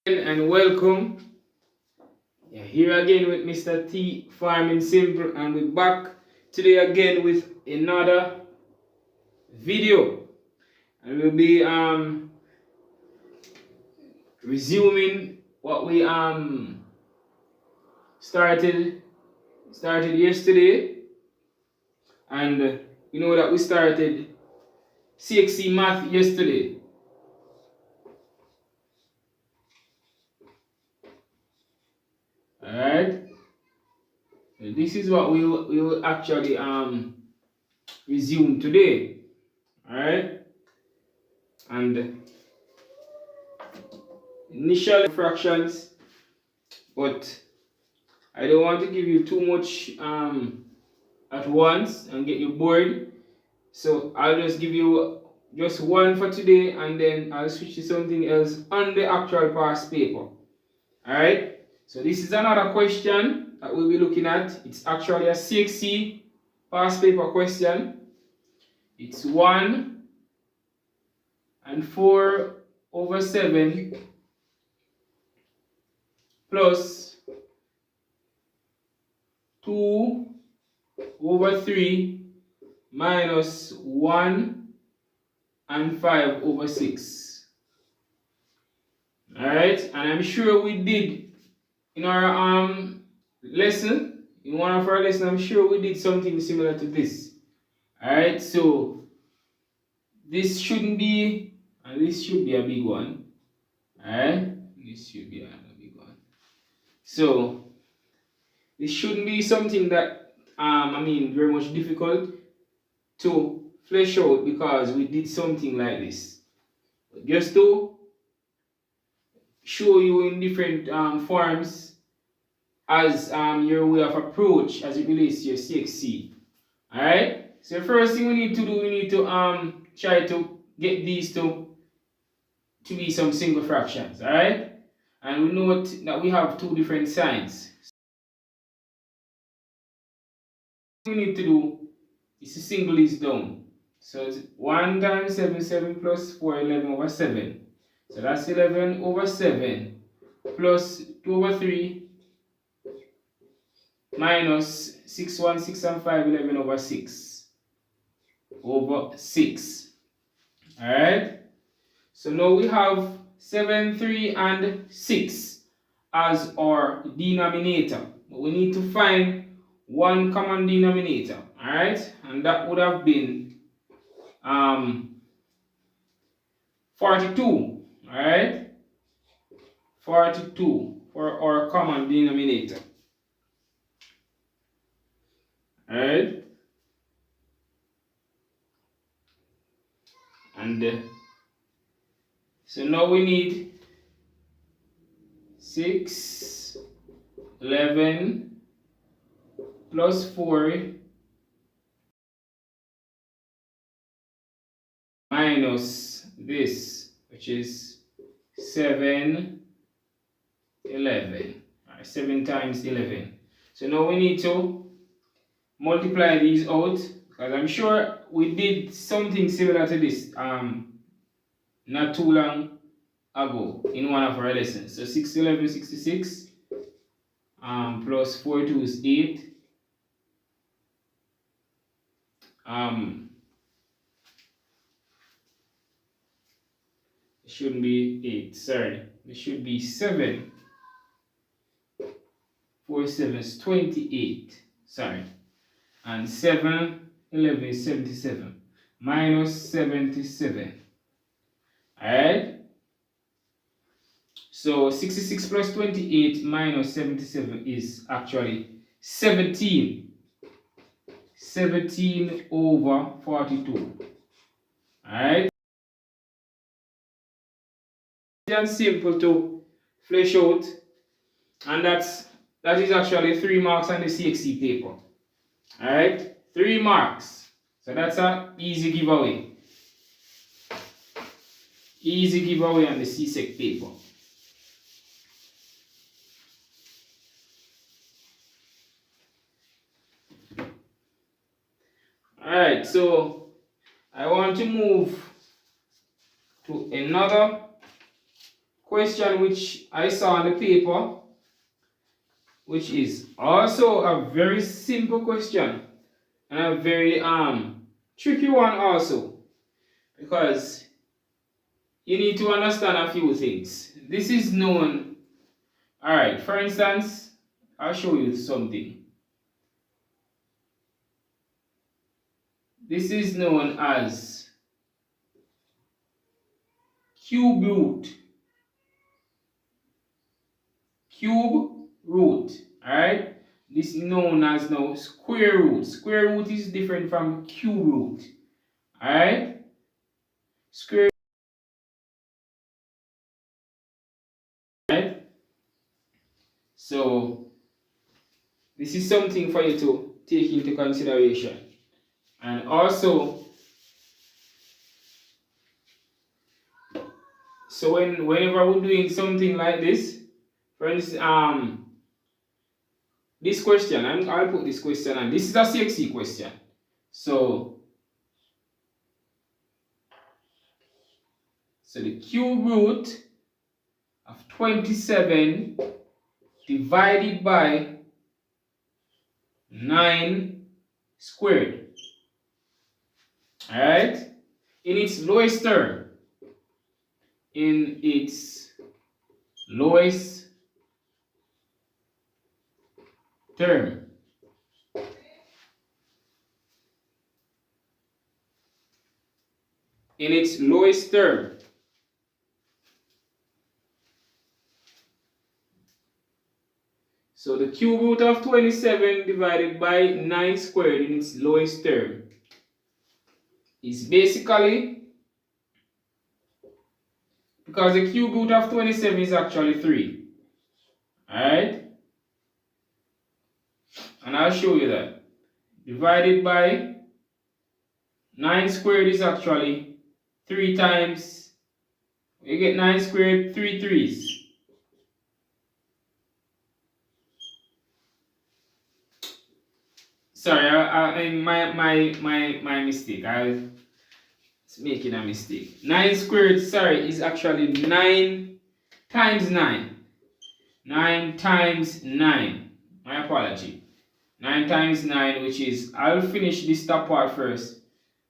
And welcome. Here again with Mr. T Farming Simple, and we're back today again with another video, and we'll be resuming what we started yesterday. And you know that we started CXC math yesterday. Alright, this is what we will actually resume today. Alright, and initial fractions, but I don't want to give you too much at once and get you bored, so I'll just give you just one for today, and then I'll switch to something else on the actual past paper. Alright, so this is another question that we'll be looking at. It's actually a CXC past paper question. It's 1 and 4 over 7 plus 2 over 3 minus 1 and 5 over 6. Alright, and I'm sure we did in our lesson, in one of our lessons, I'm sure we did something similar to this. Alright, so this shouldn't be, and this should be a big one. Alright, this should be a big one. So this shouldn't be something that very much difficult to flesh out, because we did something like this. But just to show you in different forms as your way of approach as it relates to your CXC. Alright? So the first thing we need to do, we need to try to get these to be some single fractions. Alright? And we note that we have two different signs. What we need to do is to single these down. So it's 1 times 7, 7 plus 4, 11 over 7. So that's 11 over 7 plus 2 over 3 minus 6, 1, 6 and 5, 11 over 6 over 6. Alright? So now we have 7, 3 and 6 as our denominator. But we need to find one common denominator. Alright? And that would have been 42. Alright? 42 for our common denominator. Alright? And so now we need 6, 11 plus 4 minus this, which is 7, 11. Alright, 7 times 11. So now we need to multiply these out, because I'm sure we did something similar to this not too long ago in one of our lessons. So 6, 11, 66 plus 4, 2 is 8. It shouldn't be 8, sorry. It should be 7. 4, 7 is 28. Sorry. And 7, 11 is 77. Minus 77. Alright? So 66 plus 28 minus 77 is actually 17. 17 over 42. Alright? And simple to flesh out, and that is actually 3 marks on the CXC paper. Alright, 3 marks. So that's an easy giveaway. Easy giveaway on the CSEC paper. Alright, so I want to move to another question which I saw on the paper, which is also a very simple question and a very tricky one also, because you need to understand a few things. This is known, alright, for instance, I'll show you something. This is known as cube root. Cube root, alright? This is known as now square root. Square root is different from cube root, alright? Square, right? So this is something for you to take into consideration. And also, so whenever we're doing something like this, for instance, this question, I'll put this question on. This is a CXC question. So the cube root of 27 divided by 9 squared. Alright? In its lowest term. In its lowest term. In its lowest term. So the cube root of 27 divided by 9 squared in its lowest term is basically, because the cube root of 27 is actually 3. Alright? And I'll show you that. Divided by 9 squared is actually 3 times, you get 9 squared, 3 threes. Sorry, my mistake. I was making a mistake. 9 squared, sorry, is actually 9 times 9. 9 times 9. My apology. 9 times 9, which is, I'll finish this top part first.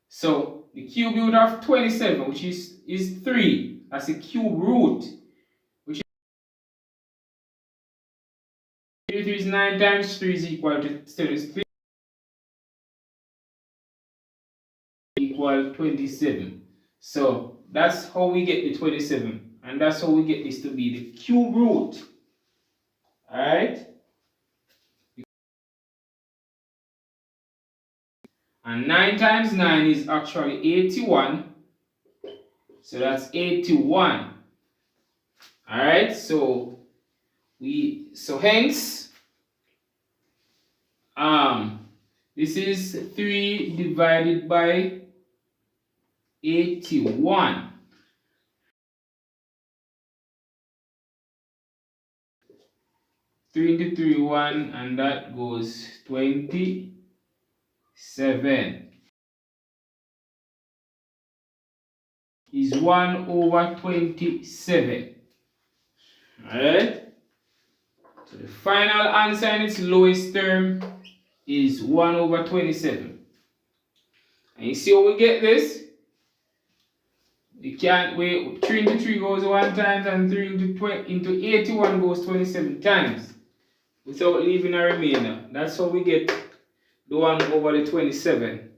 So the cube root of 27, which is 3. That's the cube root. Which is 9 times 3 is equal to 3 equal 27. So that's how we get the 27. And that's how we get this to be the cube root. Alright? And 9 times 9 is actually 81. So that's 81. Alright, so hence this is 3 divided by 81. Three into 3, 1, and that goes 27. Is 1 over 27. Alright? So the final answer in its lowest term is 1 over 27. And you see how we get this? We can't wait. 3 into 3 goes 1 times, and 3 into 81 goes 27 times without leaving a remainder. That's how we get the 1 over the 27.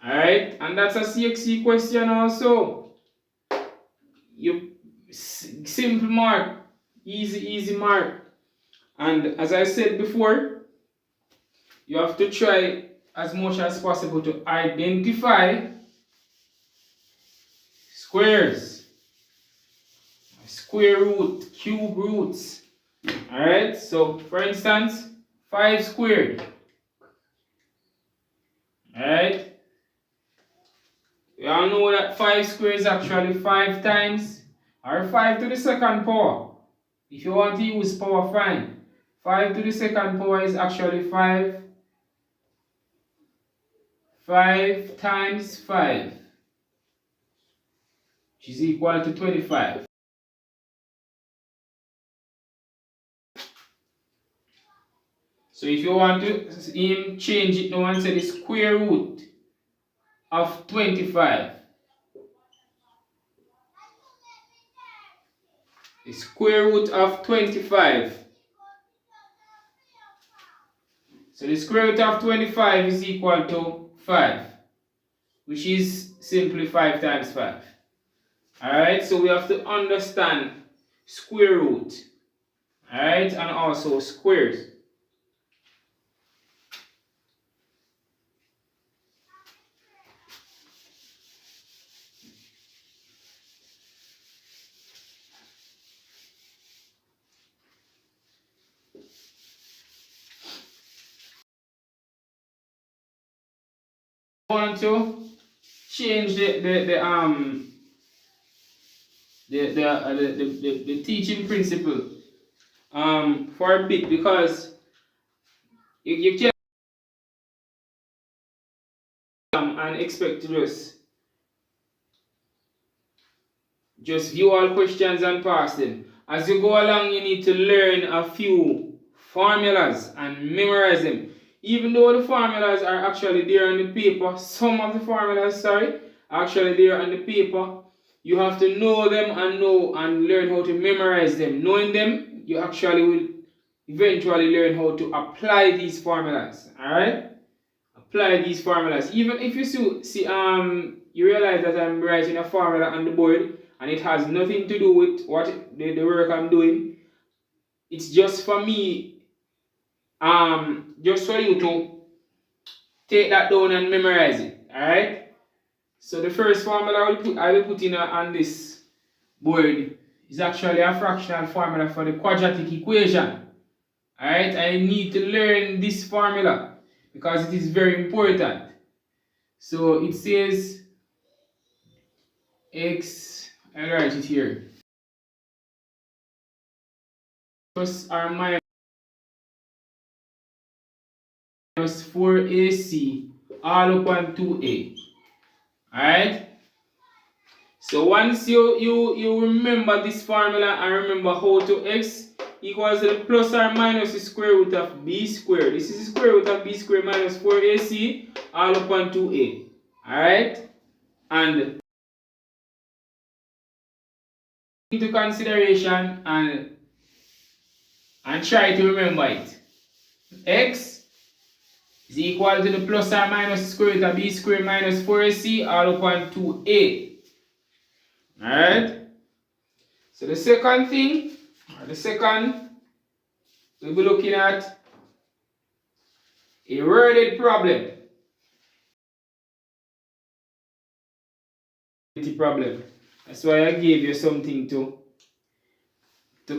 Alright, and that's a CXC question also. You simple mark, easy mark. And as I said before, you have to try as much as possible to identify squares, square root, cube roots. Alright, so for instance, 5 squared. Alright, we all know that 5 squared is actually 5 times, or 5 to the second power. If you want to use power, fine. 5 to the second power is actually 5. 5 times 5, which is equal to 25. So if you want to change it now and say the square root of 25. The square root of 25. So the square root of 25 is equal to 5, which is simply 5 times 5. Alright, so we have to understand square root. Alright, and also squares. I want to change the teaching principle for a bit, because you can't and expect to just view all questions and pass them. As you go along, you need to learn a few formulas and memorize them. Even though the formulas are actually there on the paper, some of the formulas, are actually there on the paper, you have to know them and learn how to memorize them. Knowing them, you actually will eventually learn how to apply these formulas. Alright? Apply these formulas. Even if you you realize that I'm writing a formula on the board and it has nothing to do with the work I'm doing. It's just for me, just for you to take that down and memorize it. Alright? So the first formula I will put in on this board is actually a fractional formula for the quadratic equation. Alright? I need to learn this formula because it is very important. So it says x, I'll write it here, plus or minus 4ac all upon 2a. Alright? So once you remember this formula and remember how to x equals the plus or minus the square root of b squared. This is the square root of b squared minus 4ac all upon 2a. Alright? And into consideration and try to remember it. X is equal to the plus or minus the square root of b squared minus 4ac all upon 2a. Alright? So the second thing, we'll be looking at a worded problem. That's why I gave you something to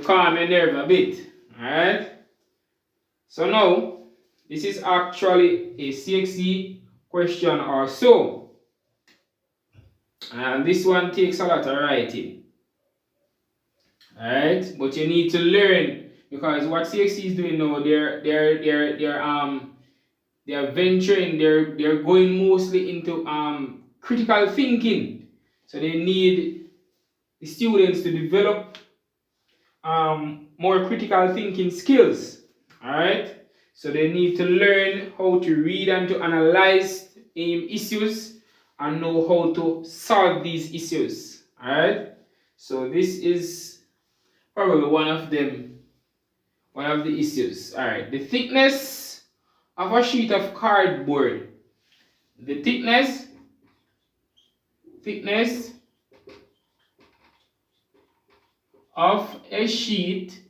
calm your nerve a bit. Alright? So now, this is actually a CXC question or so. And this one takes a lot of writing. Alright? But you need to learn, because what CXC is doing now, they're venturing, they're going mostly into critical thinking. So they need the students to develop more critical thinking skills. Alright? So they need to learn how to read and to analyze issues and know how to solve these issues. Alright? So this is probably one of the issues. Alright, the thickness of a sheet of cardboard. The thickness of a sheet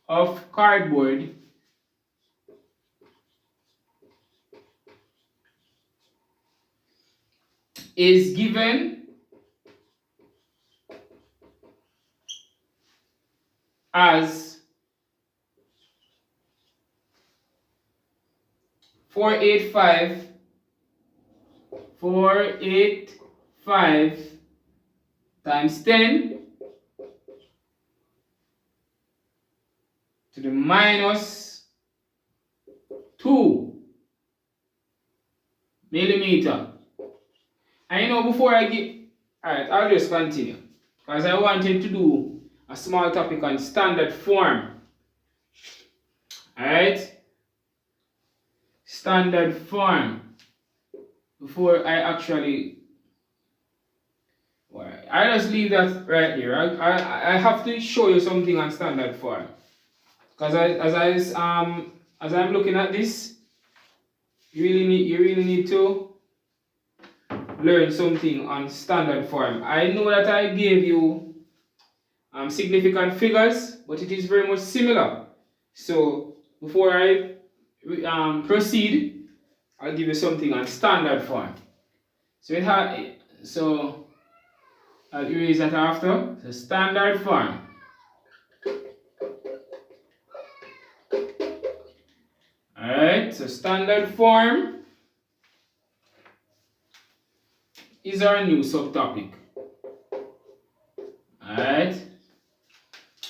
of cardboard is given as 485 times 10 to the minus 2 millimeter. And before I get, alright, I'll just continue, because I wanted to do a small topic on standard form. Alright? Standard form. Before I actually, I just leave that right here. I have to show you something on standard form. Because as I'm looking at this, you really need to learn something on standard form. I know that I gave you significant figures, but it is very much similar. So before I proceed, I'll give you something on standard form. So I'll erase that after. So standard form. Alright, so standard form is our new subtopic. Alright,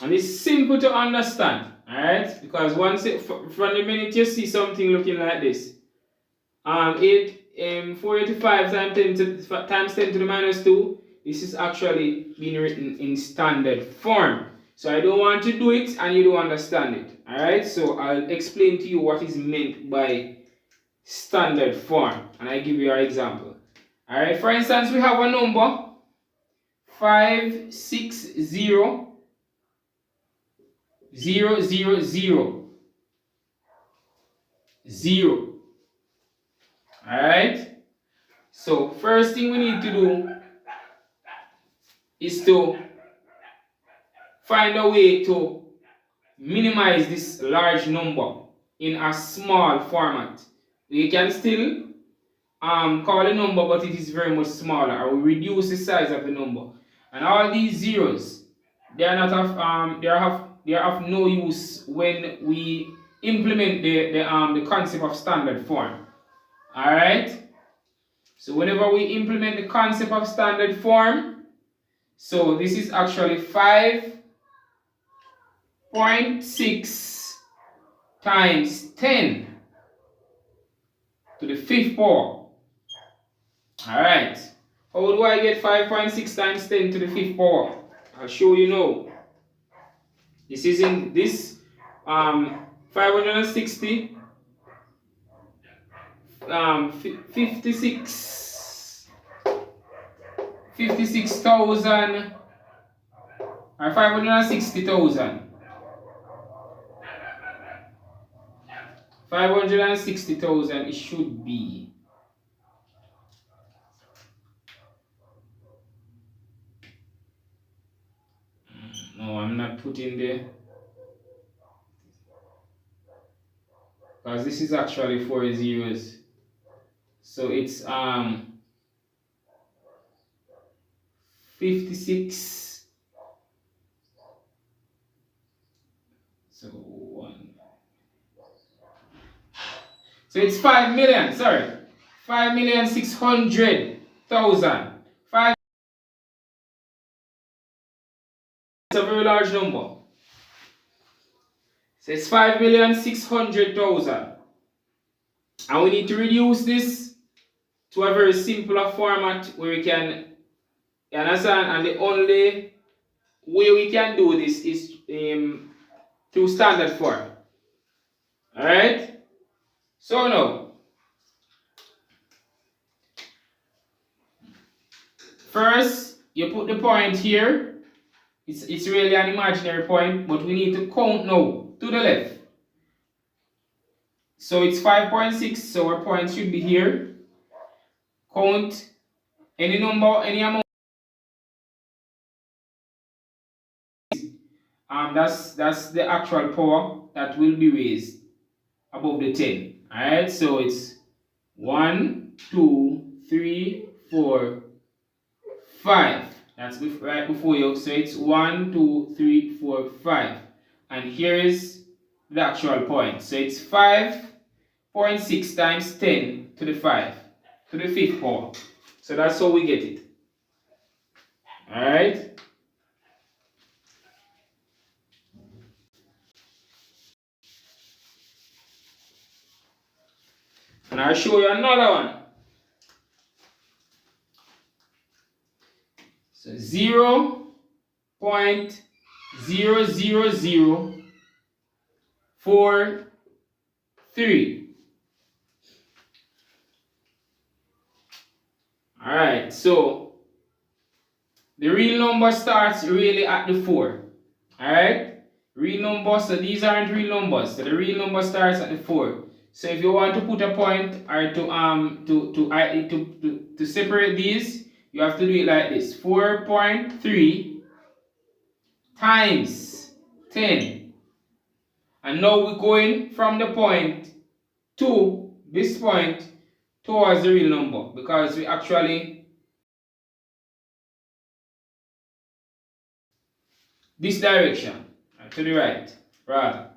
and it's simple to understand. Alright, because from the minute you see something looking like this, 485 times 10 to the minus 2, this is actually being written in standard form. So I don't want to do it and you don't understand it. Alright, so I'll explain to you what is meant by standard form, and I give you an example. Alright, for instance, we have a number 560 0 0 0 0. Alright, so first thing we need to do is to find a way to minimize this large number in a small format. We can still call a number, but it is very much smaller. I will reduce the size of the number. And all these zeros, they are of no use when we implement the concept of standard form. Alright? So whenever we implement the concept of standard form, so this is actually 5.6 times 10 to the 5th power. Alright. How do I get 5.6 times 10 to the 5th power? I'll show you now. This is in this 560 56,000 or 560,000. 560,000 it should be. No, I'm not putting there, because this is actually 4 zeros. So it's 56. So 1. So it's 5 million. Sorry, 5,600,000. 5. It's a very large number. So it's 5,600,000. And we need to reduce this to a very simpler format where we can, you understand? And the only way we can do this is through standard form. Alright? So now, first you put the point here. It's really an imaginary point, but we need to count now to the left. So it's 5.6, so our point should be here. Count any number, any amount. That's the actual power that will be raised above the 10. Alright, so it's 1, 2, 3, 4, 5. That's right before you. So it's 1, 2, 3, 4, 5. And here is the actual point. So it's 5.6 times 10 to the 5 to the 5th power. So that's how we get it. Alright. And I'll show you another one. So 0.0004 3. Alright, so the real number starts really at the 4. Alright? Real number, so these aren't real numbers. So the real number starts at the 4. So if you want to put a point or to separate these, you have to do it like this. 4.3 times 10. And now we're going from the point to this point towards the real number, because we actually this direction, to the right, rather.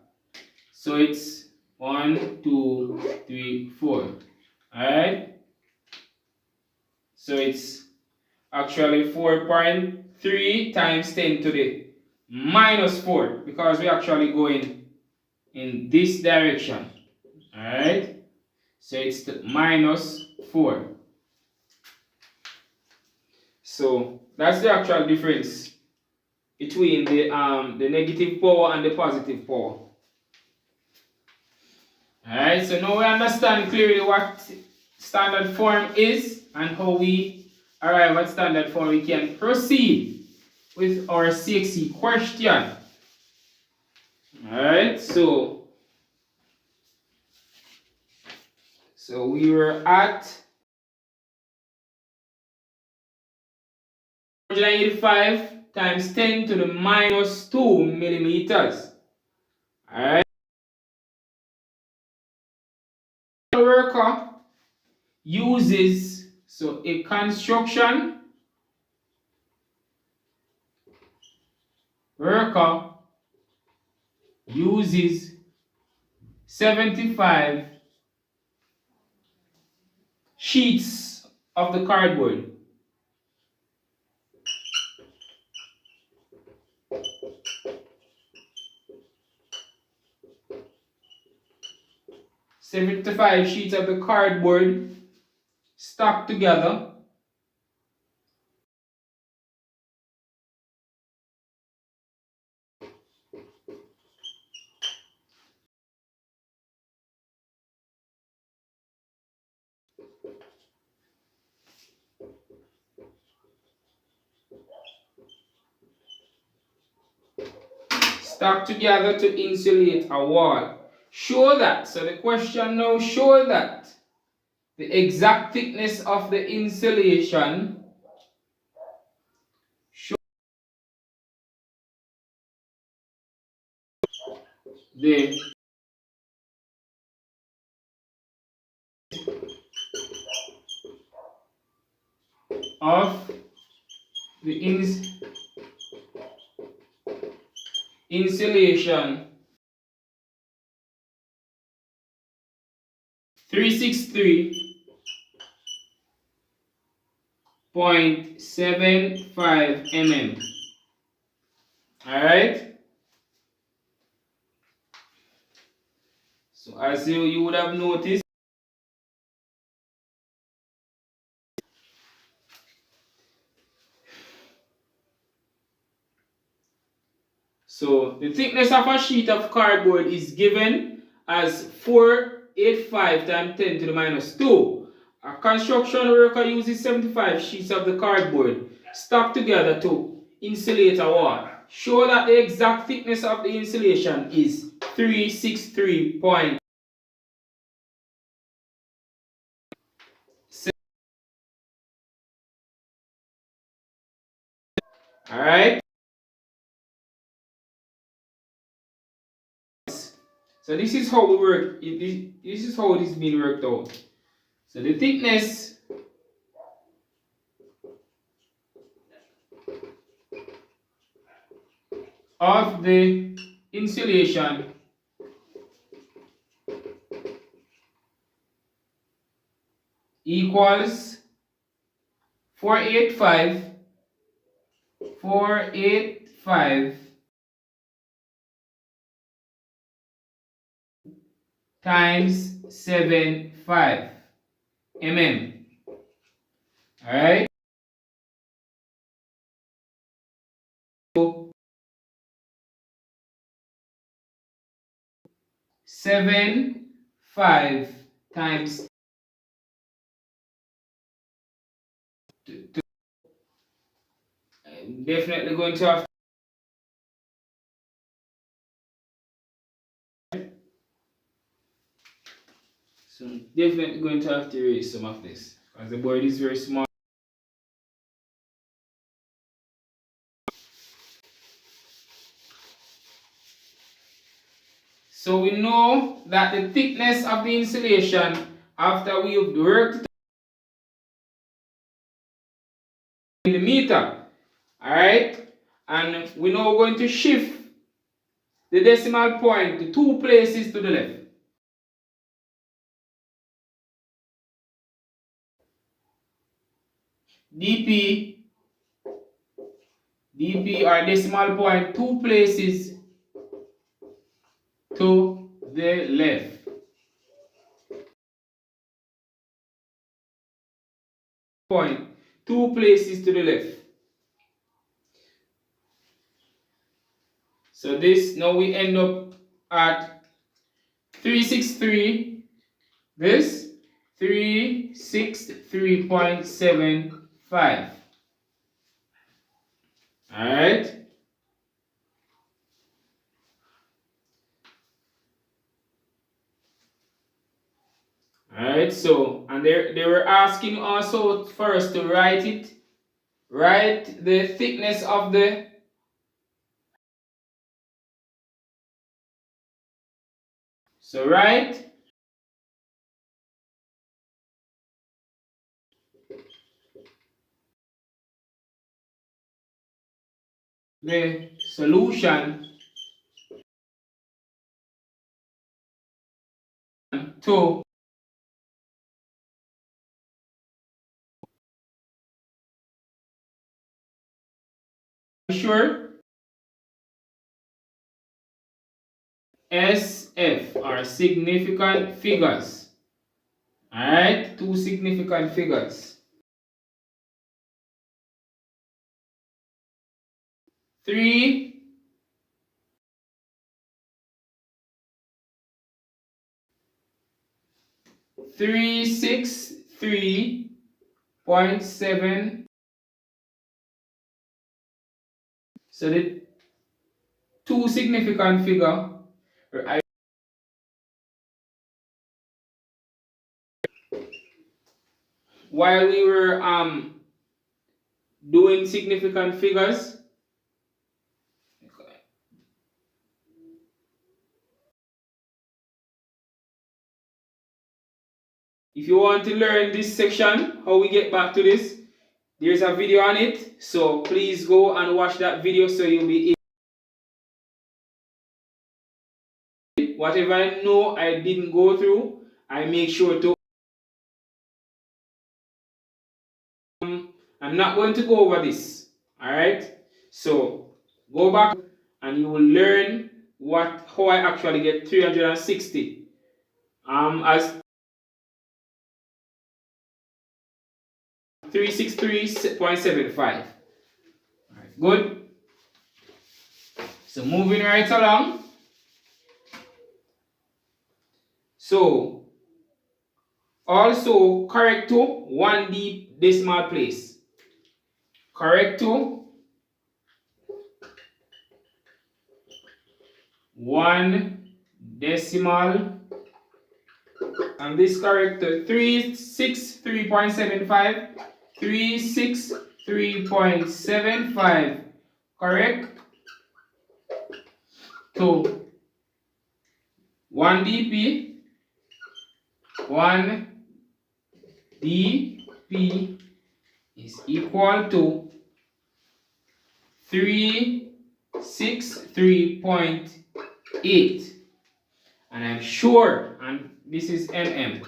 So it's 1, 2, 3, 4. Alright? So it's actually 4.3 times 10 to the minus 4, because we're actually going in this direction. Alright? So it's the minus 4. So that's the actual difference between the negative power and the positive power. Alright, so now we understand clearly what standard form is and how we arrive at standard form. We can proceed with our CXC question. Alright, so we were at 185 times 10 to the minus 2 millimeters. Alright. The worker uses a construction worker uses 75 sheets of the cardboard. Sheets of the cardboard stuck together to insulate a wall. Show that. So the question now, show that the exact thickness of the insulation the of the insulation 363.75 mm. Alright? So as you would have noticed, so the thickness of a sheet of cardboard is given as 485 times 10 to the minus 2. A construction worker uses 75 sheets of the cardboard stuck together to insulate a wall. Show that the exact thickness of the insulation is 363. Alright? So this is how we work. This is how it is being worked out. So the thickness of the insulation equals 485 times 75 mm. Alright? So 75 5 times 2. I'm definitely going to have to erase some of this because the board is very small. So we know that the thickness of the insulation after we've worked millimeter, alright, and we now going to shift the decimal point to 2 places to the left. DP or decimal point 2 places to the left. Point 2 places to the left. So this, now we end up at 363. This 363.75. Alright. Alright, so and they were asking also for us to write the thickness of the write the solution to sure SF are significant figures. Alright, 2 significant figures. 363.7. So the 2 significant figure, while we were doing significant figures, if you want to learn this section, how we get back to this, there's a video on it, so please go and watch that video so you'll be able. Whatever I know I didn't go through, I make sure to. I'm not going to go over this, alright? So go back and you will learn how I actually get 360 as 363.75. Alright, good. So moving right along. So also correct to 1 decimal place. Correct to 1 decimal, and this correct to 363.75. 363.75 correct to 1 dp. 1 dp is equal to 363.8, and I'm sure, and this is mm,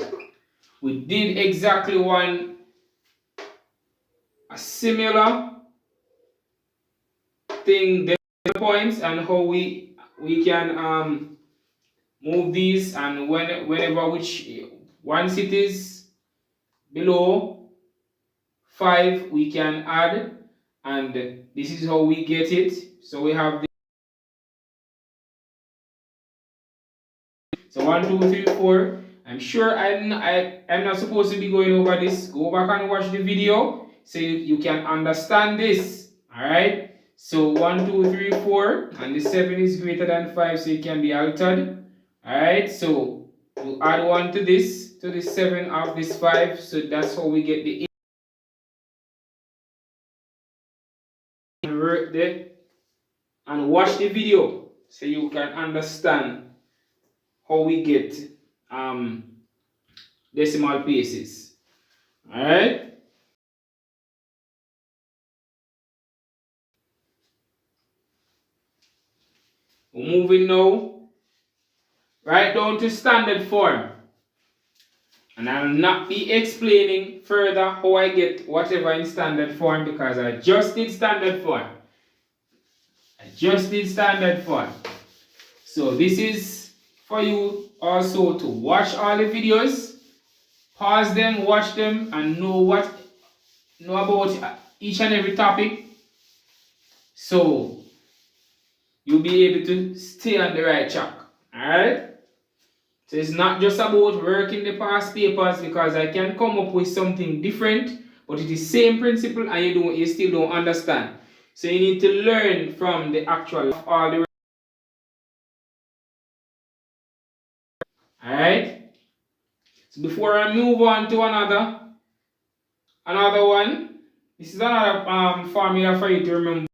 we did exactly a similar thing, the points, and how we can move these, and whenever once it is below 5 we can add, and this is how we get it. So we have so 1 2 3 4, I'm sure I'm not supposed to be going over this. Go back and watch the video so you can understand this. Alright? So 1, 2, 3, 4, and the 7 is greater than 5, so it can be altered. Alright, so you add 1 to this, to the 7 of this 5, so that's how we get the 8. Work there and watch the video so you can understand how we get decimal places. Alright? We're moving now right down to standard form. And I'll not be explaining further how I get whatever in standard form because I just did standard form. So this is for you also to watch all the videos, pause them, watch them, and know about each and every topic. So you'll be able to stay on the right track. Alright? So it's not just about working the past papers because I can come up with something different, but it is same principle and you still don't understand. So you need to learn from the actual all the. Alright? So before I move on to another one, this is another formula for you to remember.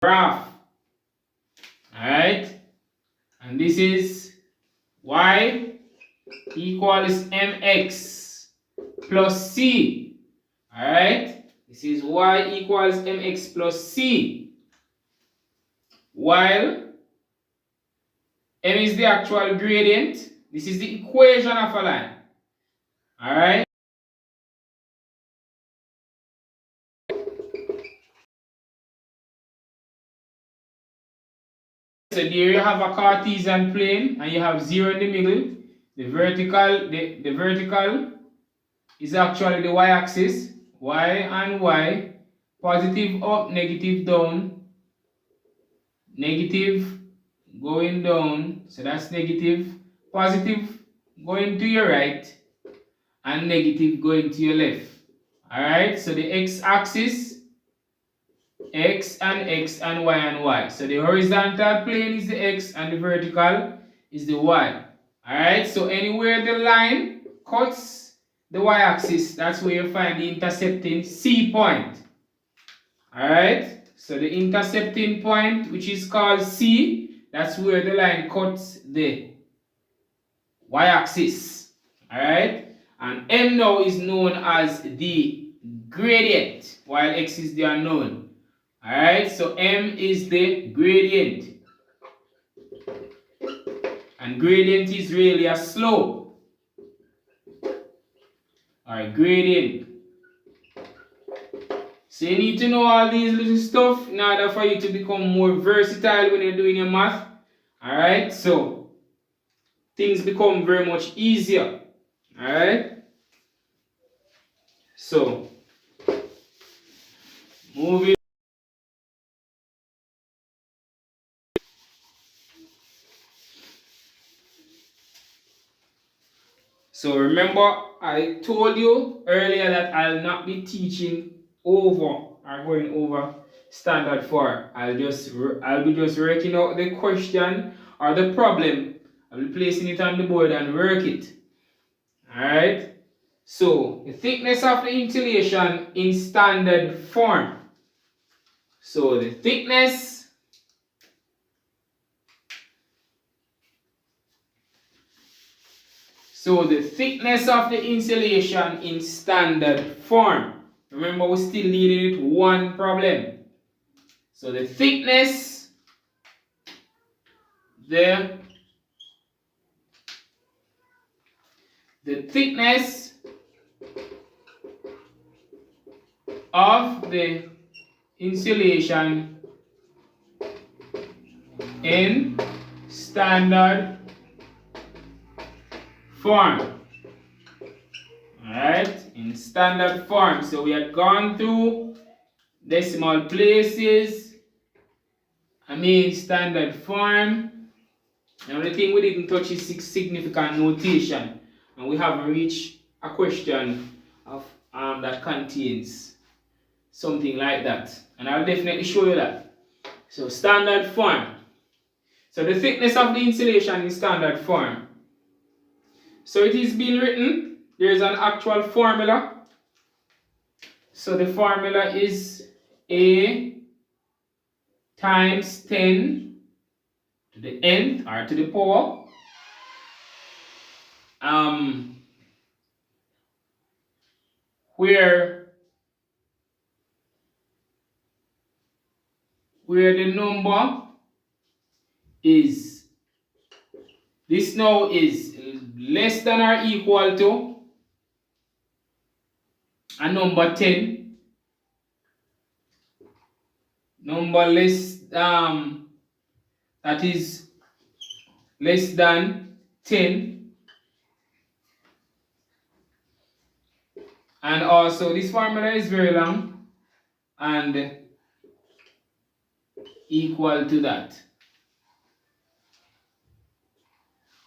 Graph. Alright? And this is y equals mx plus c. Alright? This is y equals mx plus c. While m is the actual gradient, this is the equation of a line. Alright? So there you have a Cartesian plane and you have 0 in the middle. The vertical is actually the y-axis. Y and y. Positive up, negative down. Negative going down. So that's negative. Positive going to your right. And negative going to your left. Alright, so the x-axis, x and y. So the horizontal plane is the x and the vertical is the y. Alright, so anywhere the line cuts the y-axis, that's where you find the intercepting C point. Alright, so the intercepting point, which is called C, that's where the line cuts the y-axis. Alright, and M now is known as the gradient, while X is the unknown. Alright, so M is the gradient. And gradient is really a slope. Alright, gradient. So you need to know all these little stuff in order for you to become more versatile when you're doing your math. Alright, so things become very much easier. Alright. So moving. So remember, I told you earlier that I'll not be teaching over or going over standard form. I'll be just working out the question or the problem. I'll be placing it on the board and work it. Alright. So the thickness of the insulation in standard form. So the thickness of the insulation in standard form. Remember, we're still dealing with one problem. So the thickness, of the insulation in standard form. Alright, in standard form. So we had gone through decimal places, standard form, The only thing we didn't touch is significant notation, and we haven't reached a question of that contains something like that, and I'll definitely show you that. So standard form. So the thickness of the insulation in standard form. So it is being written. There is an actual formula. So the formula is A times 10 to the nth or to the power where the number is, this now is less than or equal to a number 10, number less that is less than 10, and also this formula is very long and equal to that.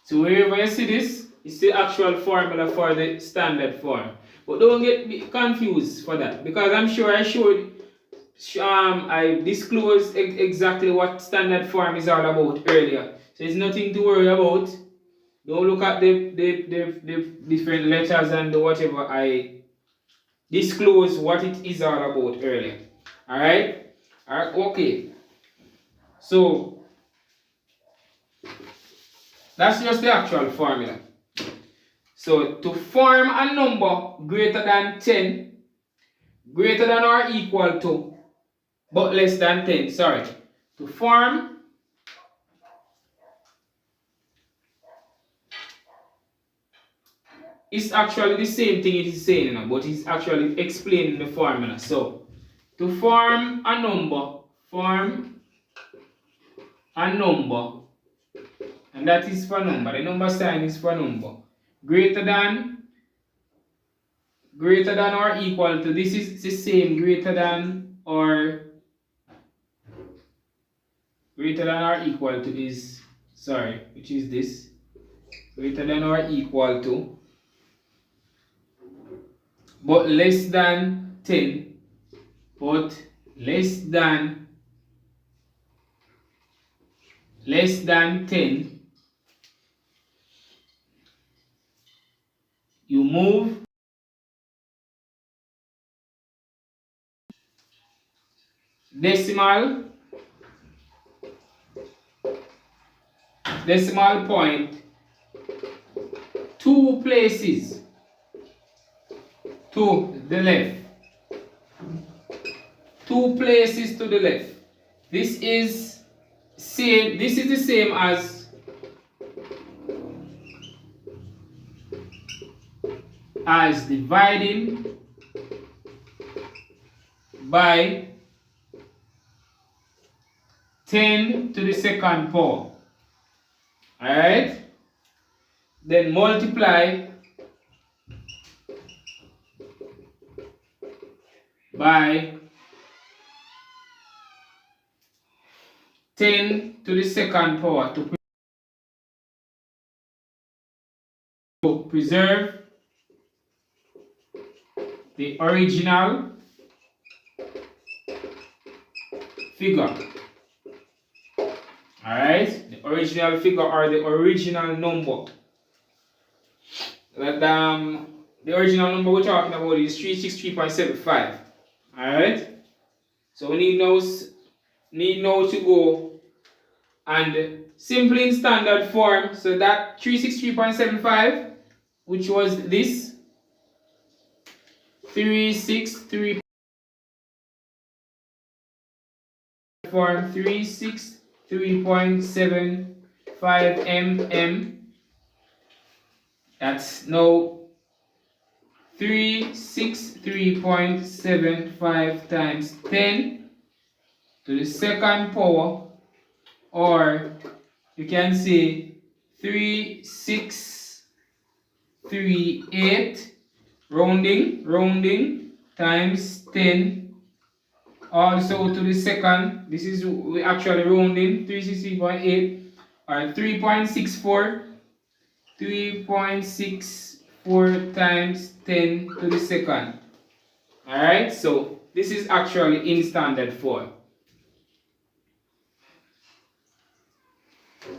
So wherever you see this, it's the actual formula for the standard form. But don't get confused for that, because I'm sure I showed, I disclosed exactly what standard form is all about earlier. So it's nothing to worry about. Don't look at the different letters and the whatever. I disclose what it is all about earlier. Alright? Alright, okay. So that's just the actual formula. So to form a number greater than 10, greater than or equal to, but less than 10, sorry. To form is actually the same thing it is saying now, but it's actually explaining the formula. So to form a number, and that is for number. The number sign is for number. Greater than or equal to, this is the same, greater than or equal to is, sorry, which is this, greater than or equal to, but less than 10, but less than 10, you move decimal point 2 places to the left. 2 places to the left. This is the same as dividing by 10 to the second power. Alright? Then multiply by 10 to the second power to preserve the original figure. Alright? The original figure or the original number. That the original number we're talking about is 363.75. Alright? So we need now to go and simply in standard form. So that 363.75, which was this 363 form 363.75 mm. That's now 363.75 times 10 to the second power, or you can say 3638 rounding times 10 also to the second. This is we actually rounding 360.8 or 3.64 times 10 to the second. Alright, so this is actually in standard form.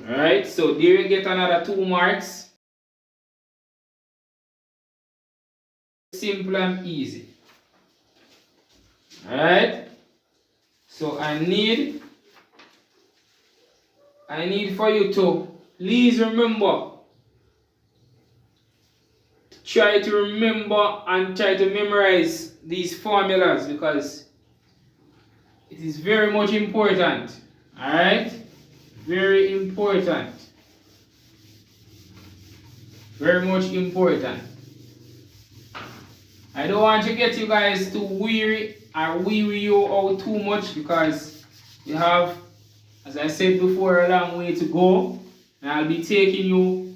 Alright, so there you get another 2 marks. Simple and easy. Alright, so I need for you to please remember, try to remember and try to memorize these formulas, because it is very much important. Alright, very important, very much important. I don't want to get you guys to weary you out too much, because you have, as I said before, a long way to go, and I'll be taking you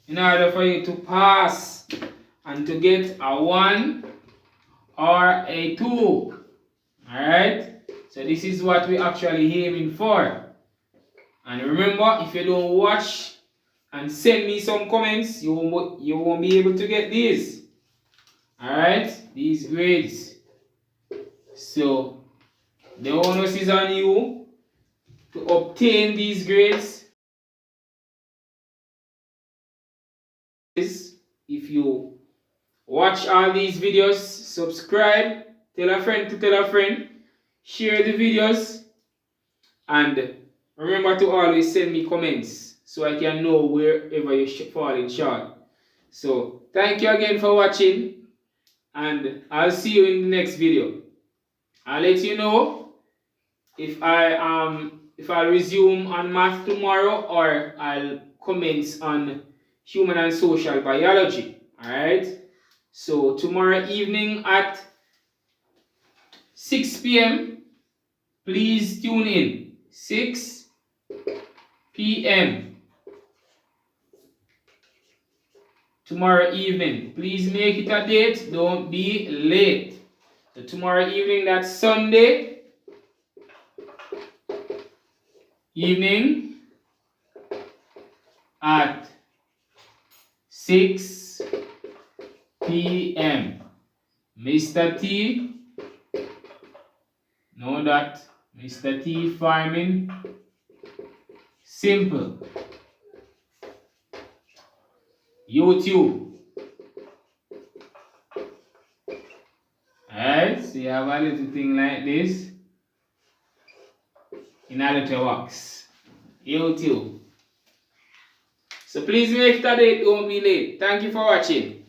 in order for you to pass and to get a 1 or a 2. Alright, so this is what we actually aiming for. And remember, if you don't watch and send me some comments, you won't be able to get these. Alright, these grades. So the onus is on you to obtain these grades. If you watch all these videos, subscribe, tell a friend to tell a friend, share the videos, and remember to always send me comments so I can know wherever you're falling short. So thank you again for watching, and I'll see you in the next video. I'll let you know if I'll resume on math tomorrow, or I'll commence on human and social biology. Alright, so tomorrow evening at 6 p.m. please tune in. 6 p.m. tomorrow evening. Please make it a date, don't be late. So tomorrow evening, that's Sunday evening at 6 p.m. Mr. T, know that Mr. T farming simple. YouTube. Alright, so you have a little thing like this in a little box. YouTube. So please make it a date, don't be late. Thank you for watching.